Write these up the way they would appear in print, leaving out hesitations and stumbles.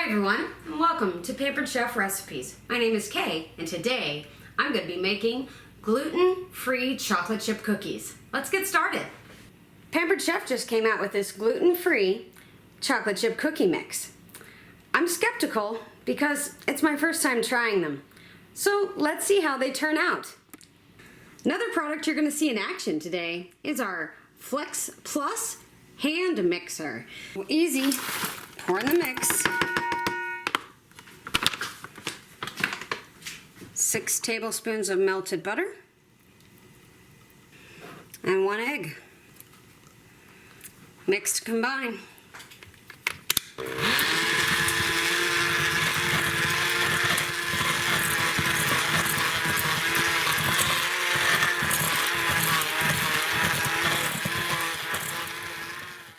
everyone, and welcome to Pampered Chef Recipes. My name is Kay, and today I'm going to be making gluten-free chocolate chip cookies. Let's get started. Pampered Chef just came out with this gluten-free chocolate chip cookie mix. I'm skeptical because it's my first time trying them. So let's see how they turn out. Another product you're going to see in action today is our Flex Plus hand mixer. Easy, pour in the mix. 6 tablespoons of melted butter and 1 egg. Mix to combine.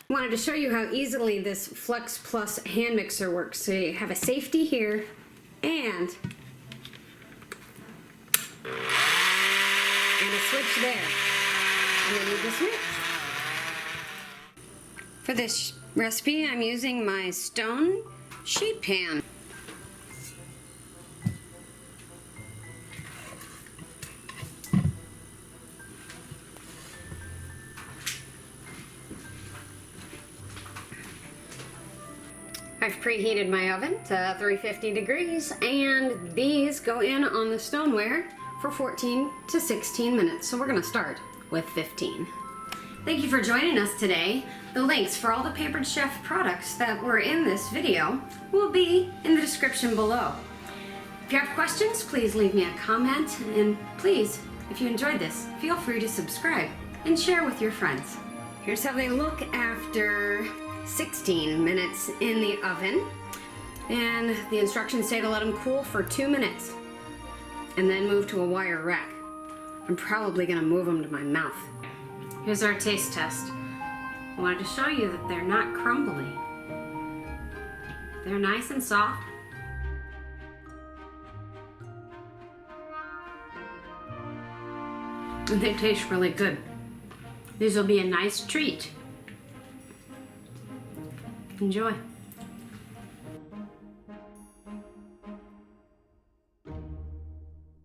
Wanted to show you how easily this Flex Plus hand mixer works. So you have a safety here and a switch there, and then you just mix. For this recipe, I'm using my stone sheet pan. I've preheated my oven to 350 degrees, and these go in on the stoneware for 14 to 16 minutes. So we're gonna start with 15. Thank you for joining us today. The links for all the Pampered Chef products that were in this video will be in the description below. If you have questions, please leave me a comment, and please, if you enjoyed this, feel free to subscribe and share with your friends. Here's how they look after 16 minutes in the oven, and the instructions say to let them cool for 2 minutes and then move to a wire rack. I'm probably gonna move them to my mouth. Here's our taste test. I wanted to show you that they're not crumbly. They're nice and soft. And they taste really good. These will be a nice treat. Enjoy.